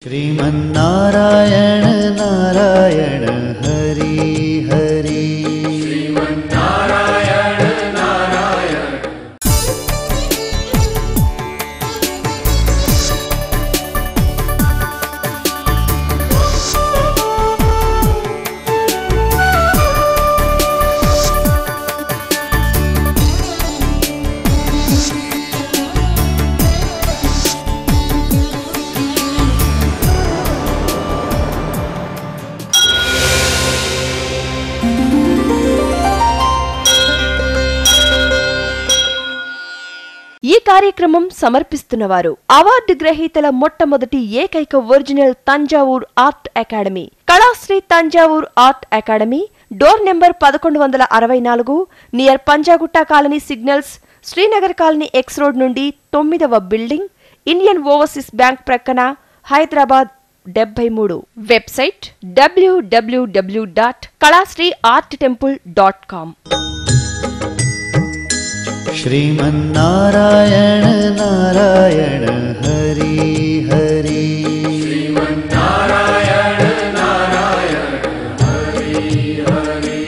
श्रीमन्नारायण नारायण हरि हरि श्रीमन्नारायण नारायण। ఈ కార్యక్రమం సమర్పిస్తున్నవారు అవార్డు గ్రహీతల మొట్టమొదటి ఏకైక original Thanjavur art academy, Kalasri Thanjavur art academy, door number 1164, near Panjagutta colony signals, Srinagar colony X road నుండి 9వ బిల్డింగ్, ఇండియన్ ఓవర్సీస్ బ్యాంక్ ప్రక్కన, హైదరాబాద్ 73. Website www.kalasriarttemple.com। श्रीमन्नारायण नारायण हरि हरि श्रीमन्नारायण नारायण हरि हरि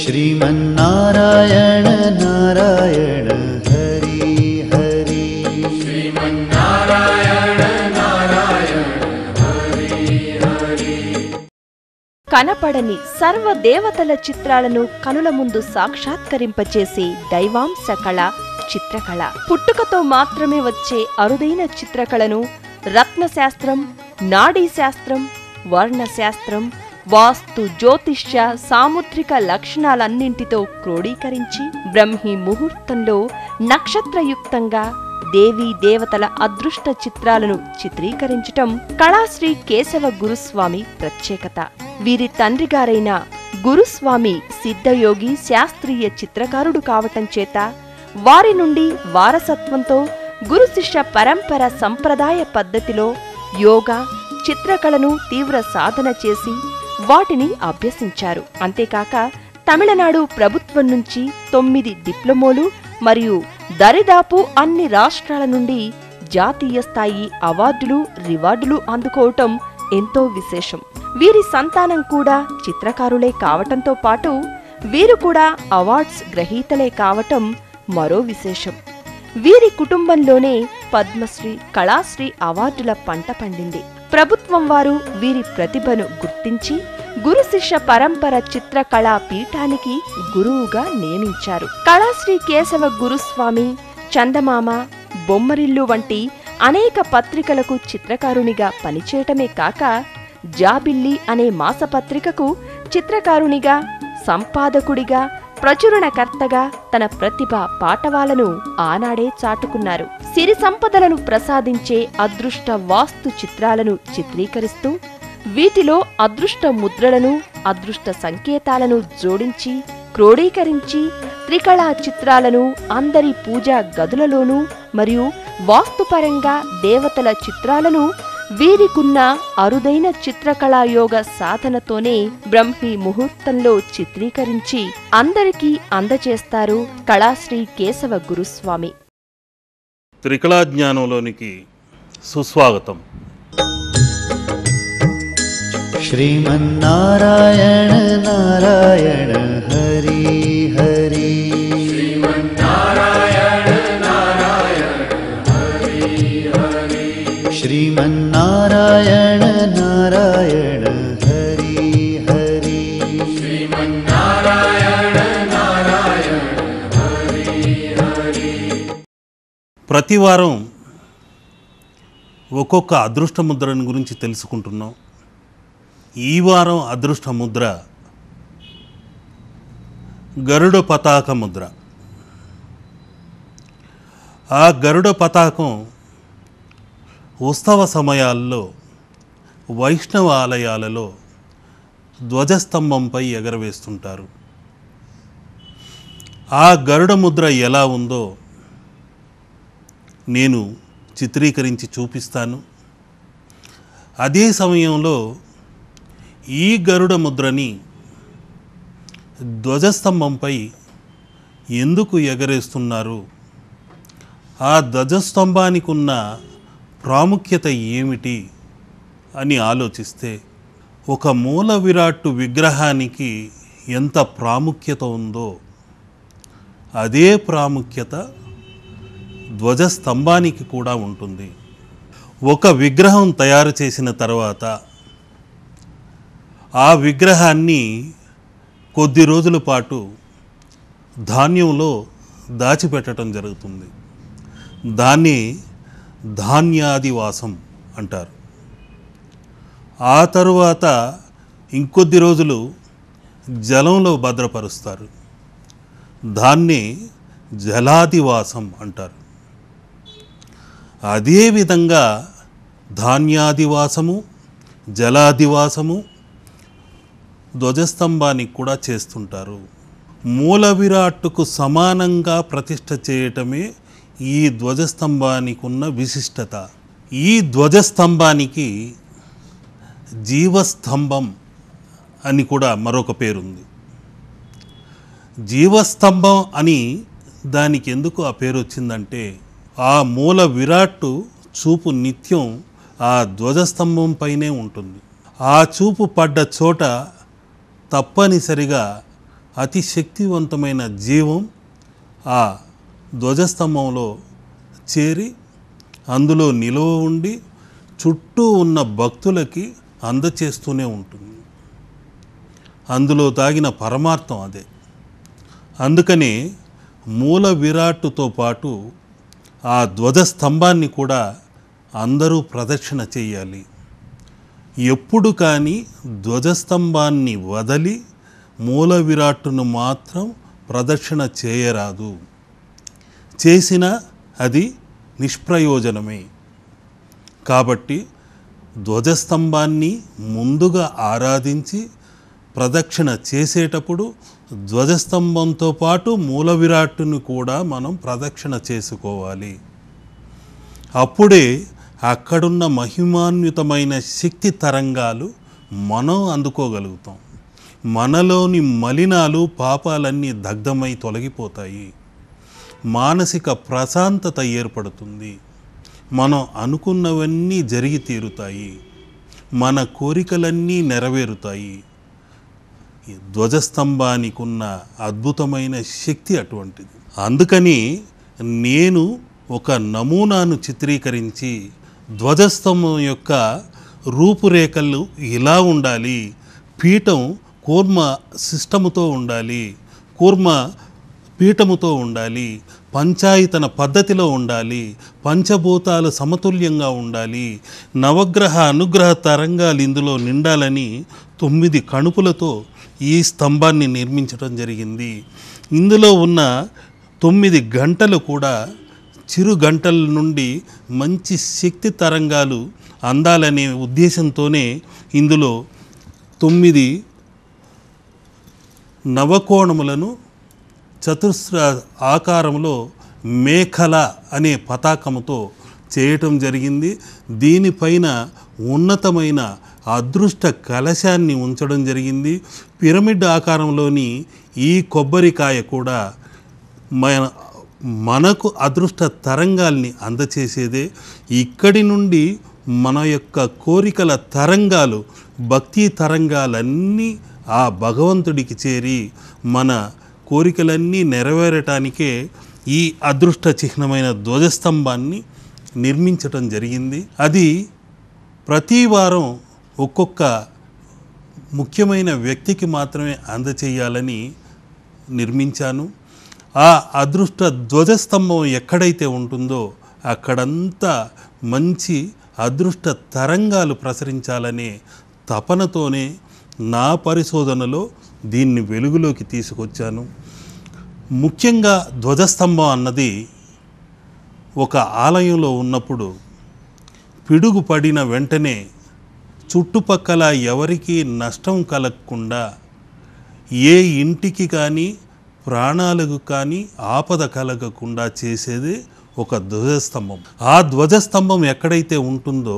श्रीमन्नारायण नारायण हरि हरि श्रीमन्नारायण नारायण हरि हरि। కనపడని సర్వ దేవతల చిత్రాలను కనుల ముందు సాక్షాత్కరింపచేసే దైవాంశ కళ చిత్రకళ. పుట్టుకతో మాత్రమే వచ్చే అరుదైన చిత్రకళను రత్నశాస్త్రం, నాడీశాస్త్రం, వర్ణశాస్త్రం, వాస్తు, జ్యోతిష్య, సాముద్రిక లక్షణాలన్నింటితో క్రోడీకరించి బ్రహ్మీ ముహూర్తంలో నక్షత్రయుక్తంగా దేవీ దేవతల అదృష్ట చిత్రాలను చిత్రీకరించటం కళాశ్రీ కేశవ గురుస్వామి ప్రత్యేకత. వీరి తండ్రిగారైన గురుస్వామి సిద్ధయోగి శాస్త్రీయ చిత్రకారుడు కావటం చేత వారి నుండి వారసత్వంతో గురు శిష్య పరంపర సంప్రదాయ పద్ధతిలో యోగా, చిత్రకళను తీవ్ర సాధన చేసి వాటిని అభ్యసించారు. అంతేకాక తమిళనాడు ప్రభుత్వం నుంచి 9 డిప్లొమోలు మరియు దరిదాపు అన్ని రాష్ట్రాల నుండి జాతీయ స్థాయి అవార్డులు, రివార్డులు అందుకోవటం ఎంతో విశేషం. వీరి సంతానం కూడా చిత్రకారులే కావటంతో పాటు వీరు కూడా అవార్డ్స్ గ్రహీతలే కావటం మరో విశేషం. వీరి కుటుంబంలోనే పద్మశ్రీ, కళాశ్రీ అవార్డుల పంట పండింది. ప్రభుత్వం వారు వీరి ప్రతిభను గుర్తించి గురు శిష్య పరంపర చిత్రకళా పీఠానికి గురువుగా నియమించారు. కళాశ్రీ కేశవ గురుస్వామి చందమామ, బొమ్మరిల్లు వంటి అనేక పత్రికలకు చిత్రకారునిగా పనిచేయటమే కాక జాబిల్లి అనే మాసపత్రికకు చిత్రకారునిగా, సంపాదకుడిగా, ప్రచురణకర్తగా తన ప్రతిభ పాటవాలను ఆనాడే చాటుకున్నారు. సిరి సంపదలను ప్రసాదించే అదృష్ట వాస్తు చిత్రాలను చిత్రీకరిస్తూ వీటిలో అదృష్ట ముద్రలను, అదృష్ట సంకేతాలను జోడించి క్రోడీకరించి త్రికళా చిత్రాలను అందరి పూజా గదులలోనూ మరియు వాస్తుపరంగా దేవతల చిత్రాలను వీరికున్న అరుదైన చిత్రకళాయోగ సాధనతోనే బ్రహ్మీ ముహూర్తంలో చిత్రీకరించి అందరికీ అందజేస్తారు కళాశ్రీ కేశవ గురుస్వామి. త్రికళా జ్ఞానంలోనికి సుస్వాగతం. श्रीमन्नारायण नारायण हरि हरि श्रीमन्नारायण नारायण हरि हरि श्रीमन्नारायण नारायण हरि हरि श्रीमन्नारायण नारायण हरि हरि। ప్రతి వారం ఒక్కొక్క అదృష్ట ముద్రను గురించి తెలుసుకుంటున్నాం. ఈ వారం అదృష్ట ముద్ర గరుడ పతాక ముద్ర. ఆ గరుడ పతాకం ఉత్సవ సమయాల్లో వైష్ణవ ఆలయాలలో ధ్వజస్తంభంపై ఎగరవేస్తుంటారు. ఆ గరుడ ముద్ర ఎలా ఉందో నేను చిత్రీకరించి చూపిస్తాను. అదే సమయంలో ఈ గరుడ ముద్రని ధ్వజస్తంభంపై ఎందుకు ఎగరేస్తున్నారు, ఆ ధ్వజస్తంభానికి ఉన్న ప్రాముఖ్యత ఏమిటి అని ఆలోచిస్తే ఒక మూల విరాట్టు విగ్రహానికి ఎంత ప్రాముఖ్యత ఉందో అదే ప్రాముఖ్యత ధ్వజస్తంభానికి కూడా ఉంటుంది. ఒక విగ్రహం తయారు చేసిన తర్వాత ఆ విగ్రహాన్ని కొద్ది రోజుల పాటు ధాన్యంలో దాచిపెట్టడం జరుగుతుంది. దాన్ని ధాన్యాదివాసం అంటారు. ఆ తరువాత ఇంకొద్ది రోజులు జలంలో భద్రపరుస్తారు. దాన్ని జలాదివాసం అంటారు. అదేవిధంగా ధాన్యాదివాసము జలాదివాసము ధ్వజస్తంభానికి కూడా చేస్తుంటారు. మూల విరాట్టుకు సమానంగా ప్రతిష్ఠ చేయటమే ఈ ధ్వజస్తంభానికి ఉన్న విశిష్టత. ఈ ధ్వజస్తంభానికి జీవస్తంభం అని కూడా మరొక పేరుంది. జీవస్తంభం అని దానికి ఎందుకు ఆ పేరు వచ్చిందంటే ఆ మూల విరాట్టు చూపు నిత్యం ఆ ధ్వజస్తంభం పైనే ఉంటుంది. ఆ చూపు పడ్డ చోట తప్పనిసరిగా అతి శక్తివంతమైన జీవం ఆ ధ్వజస్తంభంలో చేరి అందులో నిలువ ఉండి చుట్టూ ఉన్న భక్తులకి అందచేస్తూనే ఉంటుంది. అందులో దాగిన పరమార్థం అదే. అందుకని మూల విరాట్టుతో పాటు ఆ ధ్వజస్తంభాన్ని కూడా అందరూ ప్రదక్షిణ చేయాలి. ఎప్పుడు కానీ ధ్వజస్తంభాన్ని వదలి మూల విరాట్టును మాత్రం ప్రదక్షిణ చేయరాదు. చేసినా అది నిష్ప్రయోజనమే. కాబట్టి ధ్వజస్తంభాన్ని ముందుగా ఆరాధించి ప్రదక్షిణ చేసేటప్పుడు ధ్వజస్తంభంతో పాటు మూల విరాట్టును కూడా మనం ప్రదక్షిణ చేసుకోవాలి. అప్పుడే అక్కడున్న మహిమాన్వితమైన శక్తి తరంగాలు మనం అందుకోగలుగుతాం. మనలోని మలినాలు పాపాలన్నీ దగ్ధమై తొలగిపోతాయి. మానసిక ప్రశాంతత ఏర్పడుతుంది. మనం అనుకున్నవన్నీ జరిగి తీరుతాయి. మన కోరికలన్నీ నెరవేరుతాయి. ధ్వజస్తంభానికి ఉన్న అద్భుతమైన శక్తి అటువంటిది. అందుకని నేను ఒక నమూనాను చిత్రీకరించి ధ్వజస్తంభం యొక్క రూపురేఖలు ఇలా ఉండాలి, పీఠం కూర్మ సిస్టముతో ఉండాలి, కూర్మ పీఠముతో ఉండాలి, పంచాయతన పద్ధతిలో ఉండాలి, పంచభూతాలు సమతుల్యంగా ఉండాలి, నవగ్రహ అనుగ్రహ తరంగాలు ఇందులో నిండాలని 9 కణుపులతో ఈ స్తంభాన్ని నిర్మించడం జరిగింది. ఇందులో ఉన్న 9 గంటలు కూడా చిరు గంటల నుండి మంచి శక్తి తరంగాలు అందాలనే ఉద్దేశంతోనే ఇందులో 9 నవకోణములను చతుస్ర ఆకారంలో మేఖల అనే పతాకముతో చేయటం జరిగింది. దీనిపైన ఉన్నతమైన అదృష్ట కలశాన్ని ఉంచడం జరిగింది. పిరమిడ్ ఆకారంలోని ఈ కొబ్బరికాయ కూడా మనకు అదృష్ట తరంగాల్ని అందచేసేదే. ఇక్కడి నుండి మన యొక్క కోరికల తరంగాలు, భక్తి తరంగాలన్నీ ఆ భగవంతుడికి చేరి మన కోరికలన్నీ నెరవేరటానికే ఈ అదృష్ట చిహ్నమైన ధ్వజస్తంభాన్ని నిర్మించటం జరిగింది. అది ప్రతి వారం ఒక్కొక్క ముఖ్యమైన వ్యక్తికి మాత్రమే అందచేయాలని నిర్మించాను. ఆ అదృష్ట ధ్వజస్తంభం ఎక్కడైతే ఉంటుందో అక్కడంతా మంచి అదృష్ట తరంగాలు ప్రసరించాలనే తపనతోనే నా పరిశోధనలో దీన్ని వెలుగులోకి తీసుకొచ్చాను. ముఖ్యంగా ధ్వజస్తంభం అన్నది ఒక ఆలయంలో ఉన్నప్పుడు పిడుగు పడిన వెంటనే చుట్టుపక్కల ఎవరికీ నష్టం కలగకుండా, ఏ ఇంటికి కానీ ప్రాణాలకు కానీ ఆపద కలగకుండా చేసేదే ఒక ధ్వజస్తంభం. ఆ ధ్వజస్తంభం ఎక్కడైతే ఉంటుందో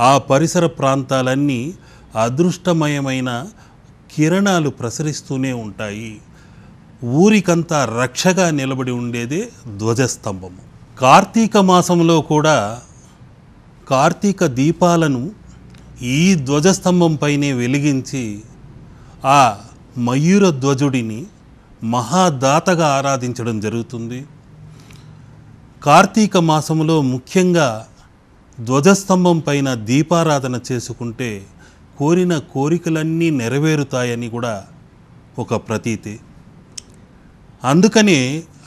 ఆ పరిసర ప్రాంతాలన్నీ అదృష్టమయమైన కిరణాలు ప్రసరిస్తూనే ఉంటాయి. ఊరికంతా రక్షగా నిలబడి ఉండేదే ఈ ధ్వజస్తంభం పైనే వెలిగించి ఆ మయూర ధ్వజుడిని మహాదాతగా ఆరాధించడం జరుగుతుంది. కార్తీక మాసంలో ముఖ్యంగా ధ్వజస్తంభం పైన దీపారాధన చేసుకుంటే కోరిన కోరికలన్నీ నెరవేరుతాయని కూడా ఒక ప్రతీతి. అందుకనే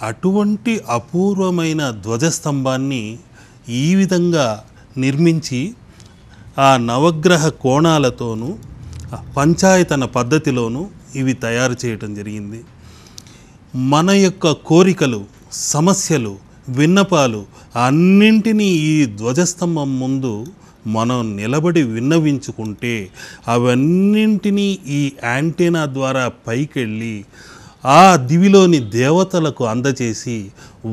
అటువంటి అపూర్వమైన ధ్వజస్తంభాన్ని ఈ విధంగా నిర్మించి ఆ నవగ్రహ కోణాలతోనూ పంచాయతన పద్ధతిలోనూ ఇవి తయారు చేయటం జరిగింది. మన యొక్క కోరికలు, సమస్యలు, విన్నపాలు అన్నింటినీ ఈ ధ్వజస్తంభం ముందు మనం నిలబడి విన్నవించుకుంటే అవన్నింటినీ ఈ యాంటెనా ద్వారా పైకెళ్ళి ఆ దివిలోని దేవతలకు అందచేసి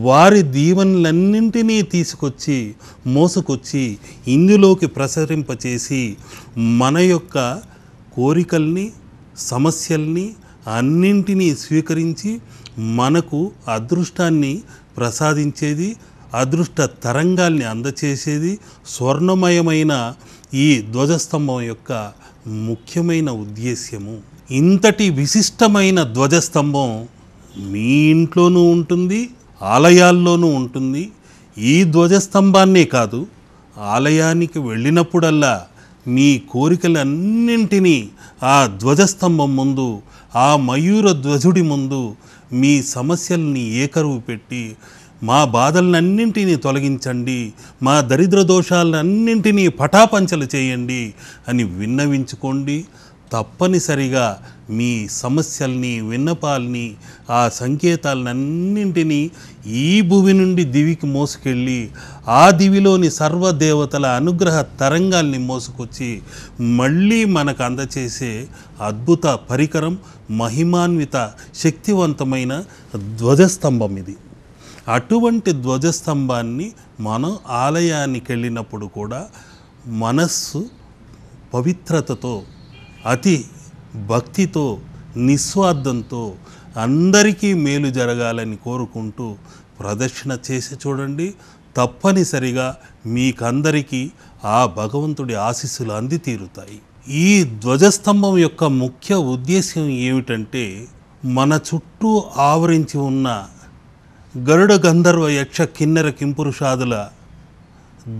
వారి దీవెనలన్నింటినీ తీసుకొచ్చి మోసుకొచ్చి ఇందులోకి ప్రసరింపచేసి మన యొక్క కోరికల్ని, సమస్యల్ని అన్నింటినీ స్వీకరించి మనకు అదృష్టాన్ని ప్రసాదించేది, అదృష్ట తరంగాల్ని అందచేసేది స్వర్ణమయమైన ఈ ధ్వజస్తంభం యొక్క ముఖ్యమైన ఉద్దేశ్యము. ఇంతటి విశిష్టమైన ధ్వజస్తంభం మీ ఇంట్లోనూ ఉంటుంది, ఆలయాల్లోనూ ఉంటుంది. ఈ ధ్వజస్తంభాన్నే కాదు, ఆలయానికి వెళ్ళినప్పుడల్లా మీ కోరికలన్నింటినీ ఆ ధ్వజస్తంభం ముందు, ఆ మయూర ధ్వజుడి ముందు మీ సమస్యల్ని ఏకరువు పెట్టి మా బాధలన్నింటినీ తొలగించండి, మా దరిద్ర దోషాలన్నింటినీ పటాపంచలు చేయండి అని విన్నవించుకోండి. తప్పనిసరిగా మీ సమస్యల్ని, విన్నపాల్ని, ఆ సంకేతాలన్నింటినీ ఈ భూమి నుండి దివికి మోసుకెళ్ళి ఆ దివిలోని సర్వదేవతల అనుగ్రహ తరంగాల్ని మోసుకొచ్చి మళ్ళీ మనకు అందచేసే అద్భుత పరికరం, మహిమాన్విత శక్తివంతమైన ధ్వజస్తంభం ఇది. అటువంటి ధ్వజస్తంభాన్ని మనం ఆలయానికి వెళ్ళినప్పుడు కూడా మనస్సు పవిత్రతతో, అతి భక్తితో, నిస్వార్థంతో అందరికీ మేలు జరగాలని కోరుకుంటూ ప్రదక్షిణ చేసి చూడండి. తప్పనిసరిగా మీకందరికీ ఆ భగవంతుడి ఆశీస్సులు అంది తీరుతాయి. ఈ ధ్వజస్తంభం యొక్క ముఖ్య ఉద్దేశ్యం ఏమిటంటే, మన చుట్టూ ఆవరించి ఉన్న గరుడ గంధర్వ యక్ష కిన్నెర కింపురుషాదుల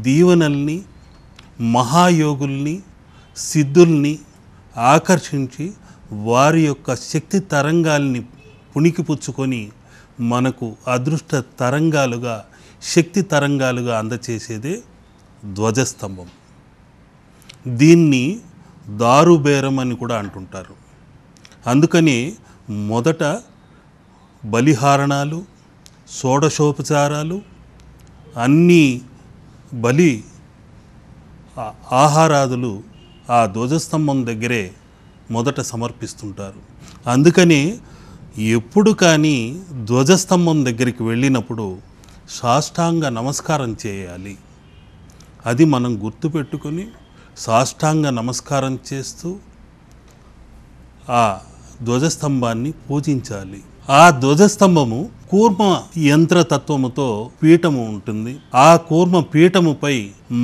దీవెనల్ని, మహాయోగుల్ని, సిద్ధుల్ని ఆకర్షించి వారి యొక్క శక్తి తరంగాల్ని పుణికిపుచ్చుకొని మనకు అదృష్ట తరంగాలుగా, శక్తి తరంగాలుగా అందచేసేదే ధ్వజస్తంభం. దీన్ని దారుబేరం అని కూడా అంటుంటారు. అందుకని మొదట బలిహారణాలు, షోడశోపచారాలు, అన్నీ బలి ఆహారాదులు ఆ ధ్వజస్తంభం దగ్గరే మొదట సమర్పిస్తుంటారు. అందుకని ఎప్పుడు కానీ ధ్వజస్తంభం దగ్గరికి వెళ్ళినప్పుడు సాష్టాంగ నమస్కారం చేయాలి. అది మనం గుర్తుపెట్టుకొని సాష్టాంగ నమస్కారం చేస్తూ ఆ ధ్వజస్తంభాన్ని పూజించాలి. ఆ ధ్వజస్తంభము కూర్మ యంత్రతత్వముతో పీఠము ఉంటుంది. ఆ కూర్మ పీఠముపై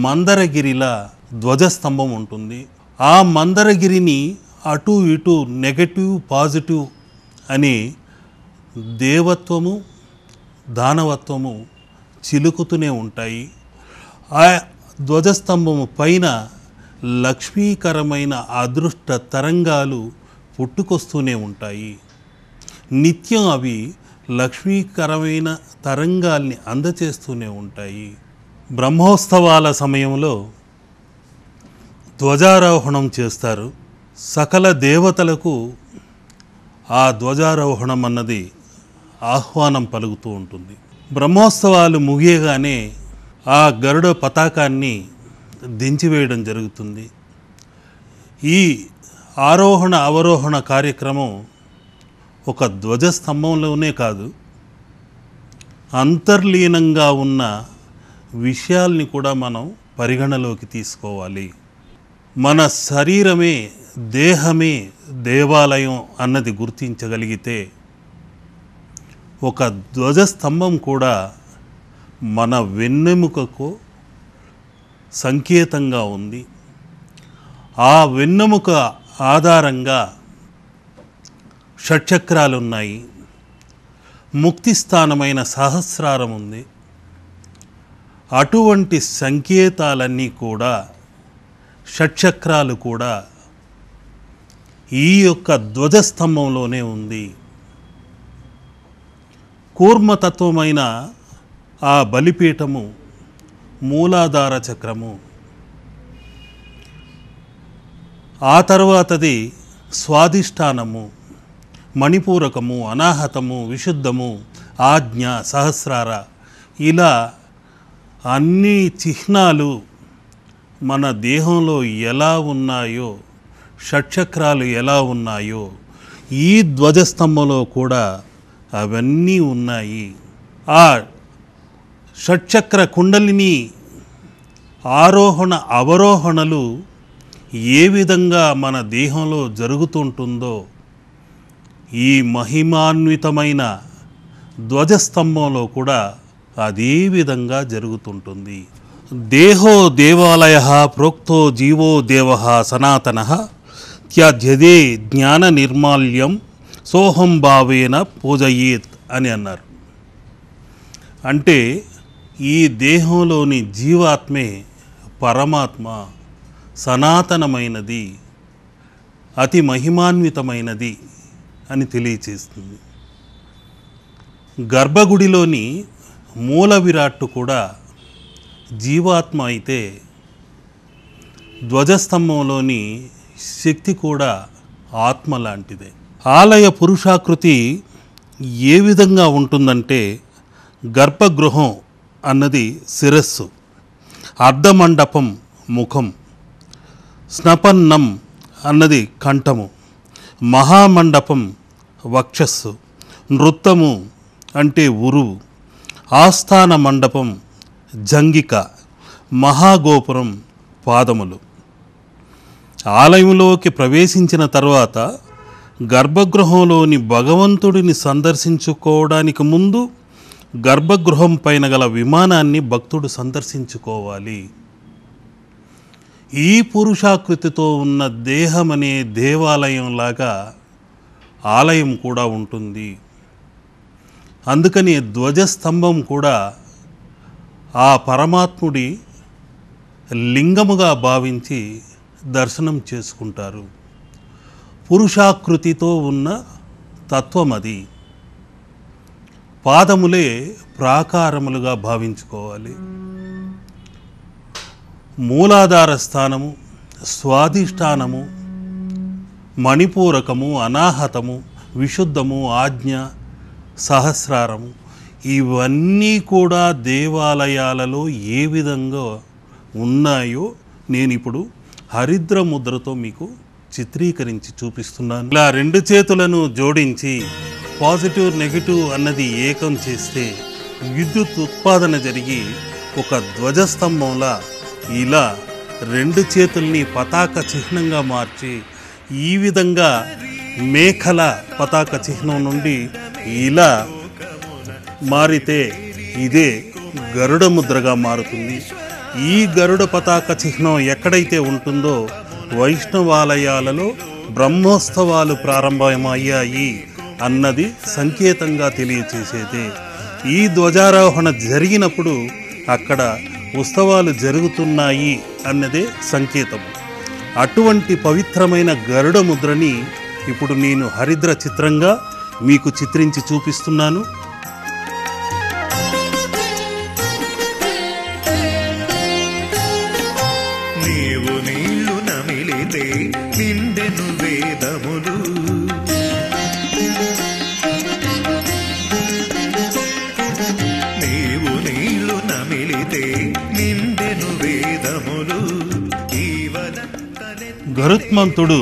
మందరగిరిలా ధ్వజస్తంభం ఉంటుంది. ఆ మందరగిరిని అటు ఇటు నెగటివ్, పాజిటివ్ అని దేవత్వము, దానవత్వము చిలుకుతూనే ఉంటాయి. ఆ ధ్వజస్తంభము పైన లక్ష్మీకరమైన అదృష్ట తరంగాలు పుట్టుకొస్తూనే ఉంటాయి. నిత్యం అవి లక్ష్మీకరమైన తరంగాల్ని అందచేస్తూనే ఉంటాయి. బ్రహ్మోత్సవాల సమయంలో ధ్వజారోహణం చేస్తారు. సకల దేవతలకు ఆ ధ్వజారోహణం అన్నది ఆహ్వానం పలుకుతూ ఉంటుంది. బ్రహ్మోత్సవాలు ముగియగానే ఆ గరుడ పతాకాన్ని దించివేయడం జరుగుతుంది. ఈ ఆరోహణ అవరోహణ కార్యక్రమం ఒక ధ్వజస్తంభంలోనే కాదు, అంతర్లీనంగా ఉన్న విషయాల్ని కూడా మనం పరిగణలోకి తీసుకోవాలి. మన శరీరమే, దేహమే దేవాలయం అన్నది గుర్తించగలిగితే ఒక ధ్వజస్తంభం కూడా మన వెన్నెముకకు సంకేతంగా ఉంది. ఆ వెన్నెముక ఆధారంగా షట్చక్రాలున్నాయి. ముక్తి స్థానమైన సహస్రారం ఉంది. అటువంటి సంకేతాలన్నీ కూడా, షట్చక్రాలు కూడా ఈ యొక్క ధ్వజస్తంభంలోనే ఉంది. కూర్మతత్వమైన ఆ బలిపీఠము, మూలాధార చక్రము, ఆ తర్వాతది స్వాధిష్టానము, మణిపూరకము, అనాహతము, విశుద్ధము, ఆజ్ఞ, సహస్రార, ఇలా అన్ని చిహ్నాలు మన దేహంలో ఎలా ఉన్నాయో, షట్చక్రాలు ఎలా ఉన్నాయో ఈ ధ్వజస్తంభంలో కూడా అవన్నీ ఉన్నాయి. ఆ షట్చక్ర కుండలిని ఆరోహణ అవరోహణలు ఏ విధంగా మన దేహంలో జరుగుతుంటుందో ఈ మహిమాన్వితమైన ధ్వజస్తంభంలో కూడా అదే విధంగా జరుగుతుంటుంది. దేహో దేవాలయ ప్రోక్తో జీవో దేవ సనాతన త్యజ్యదే జ్ఞాన నిర్మాల్యం సోహం భావేన పూజయేత్ అని అన్నారు. అంటే ఈ దేహంలోని జీవాత్మే పరమాత్మ, సనాతనమైనది, అతి మహిమాన్వితమైనది అని తెలియచేస్తుంది. గర్భగుడిలోని మూల విరాట్టు కూడా జీవాత్మ అయితే, ధ్వజస్తంభంలోని శక్తి కూడా ఆత్మ లాంటిదే. ఆలయ పురుషాకృతి ఏ విధంగా ఉంటుందంటే, గర్భగృహం అన్నది శిరస్సు, అర్ధమండపం ముఖం, స్నపన్నం అన్నది కంఠము, మహామండపం వక్షస్సు, నృత్తము అంటే ఉరువు, ఆస్థాన మండపం జంగిక, మహాగోపురం పాదములు. ఆలయంలోకి ప్రవేశించిన తర్వాత గర్భగృహంలోని భగవంతుడిని సందర్శించుకోవడానికి ముందు గర్భగృహం పైన గల విమానాన్ని భక్తుడు సందర్శించుకోవాలి. ఈ పురుషాకృతితో ఉన్న దేహమనే దేవాలయంలాగా ఆలయం కూడా ఉంటుంది. అందుకని ధ్వజస్తంభం కూడా ఆ పరమాత్ముడి లింగముగా భావించి దర్శనం చేసుకుంటారు. పురుషాకృతితో ఉన్న తత్వం అది. పాదములే ప్రాకారములుగా భావించుకోవాలి. మూలాధార స్థానము, స్వాధిష్టానము, మణిపూరకము, అనాహతము, విశుద్ధము, ఆజ్ఞ, సహస్రారము, ఇవన్నీ కూడా దేవాలయాలలో ఏ విధంగా ఉన్నాయో నేను ఇప్పుడు హరిద్ర ముద్రతో మీకు చిత్రీకరించి చూపిస్తున్నాను. ఇలా రెండు చేతులను జోడించి పాజిటివ్ నెగిటివ్ అన్నది ఏకం చేస్తే విద్యుత్ ఉత్పాదన జరిగి ఒక ధ్వజస్తంభంలా ఇలా రెండు చేతుల్ని పతాక చిహ్నంగా మార్చి, ఈ విధంగా మేఖల పతాక చిహ్నం నుండి ఇలా మారితే ఇదే గరుడ ముద్రగా మారుతుంది. ఈ గరుడ పతాక చిహ్నం ఎక్కడైతే ఉంటుందో వైష్ణవాలయాలలో బ్రహ్మోత్సవాలు ప్రారంభమయ్యాయి అన్నది సంకేతంగా తెలియచేసేదే. ఈ ధ్వజారోహణ జరిగినప్పుడు అక్కడ ఉత్సవాలు జరుగుతున్నాయి అన్నదే సంకేతం. అటువంటి పవిత్రమైన గరుడ ముద్రని ఇప్పుడు నేను హరిద్ర చిత్రంగా మీకు చిత్రించి చూపిస్తున్నాను. నీవు నీళ్లు నమిలితే నిండెను వేదములు, నీవు నీళ్లు నమిలితే నిండెను వేదములు. గరుత్మంతుడు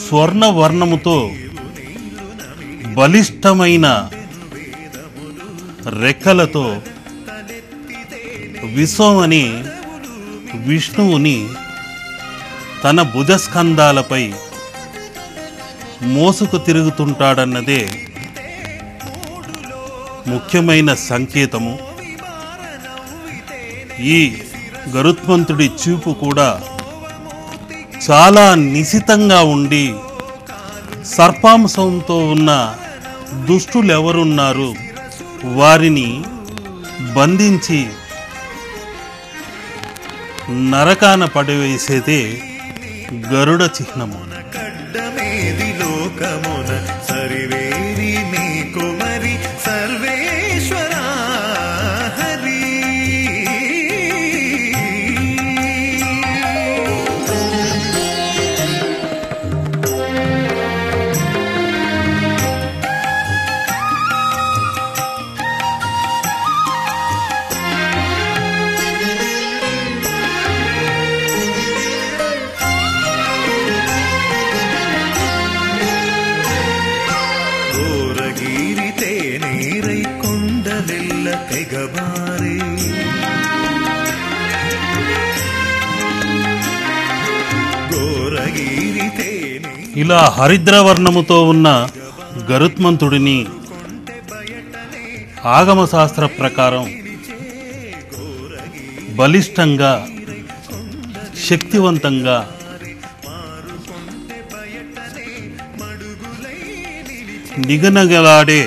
స్వర్ణవర్ణముతో బలిష్టమైన రెక్కలతో విశ్వం అని విష్ణువుని తన భుజస్కంధాలపై మోసుకు తిరుగుతుంటాడన్నదే ముఖ్యమైన సంకేతము. ఈ గరుత్మంతుడి చూపు కూడా చాలా నిశితంగా ఉండి సర్పాంశంతో ఉన్న దుష్టులెవరున్నారు వారిని బంధించి నరకాన పడివేసేదే గరుడ చిహ్నము. కడ్డమేది లోకమున సరివేరి నీకు మరి సర్వేశ్వర హరి. ఇలా హరిద్రవర్ణముతో ఉన్న గరుత్మంతుడిని ఆగమశాస్త్ర ప్రకారం బలిష్టంగా శక్తివంతంగా నిగనగలాడే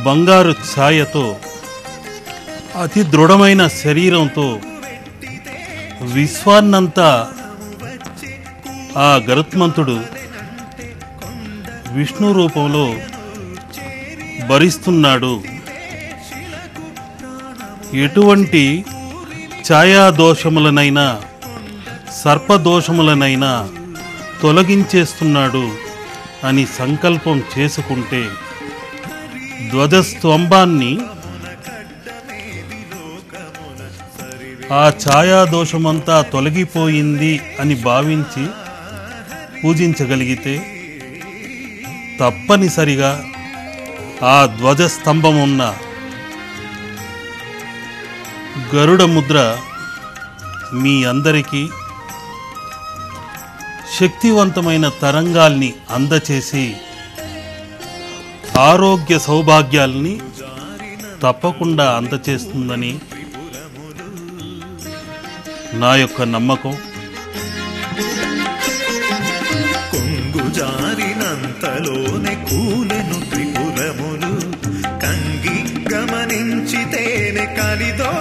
బంగారు ఛాయతో అతి దృఢమైన శరీరంతో విశ్వాన్నంతా ఆ గరుత్మంతుడు విష్ణు రూపంలో భరిస్తున్నాడు. ఎటువంటి ఛాయాదోషములనైనా సర్పదోషములనైనా తొలగించేస్తున్నాడు అని సంకల్పం చేసుకుంటే ధ్వజస్తంభాన్ని ఆ ఛాయాదోషమంతా తొలగిపోయింది అని భావించి పూజించగలిగితే తప్పనిసరిగా ఆ ధ్వజస్తంభం ఉన్న గరుడ ముద్ర మీ అందరికీ శక్తివంతమైన తరంగాల్ని అందచేసి ఆరోగ్య సౌభాగ్యాల్ని తప్పకుండా అందచేస్తుందని నా యొక్క నమ్మకం. కొంగు జారినంతలోనే కూలెను త్రిపురములు కంగి గమనించితేనే కలిదో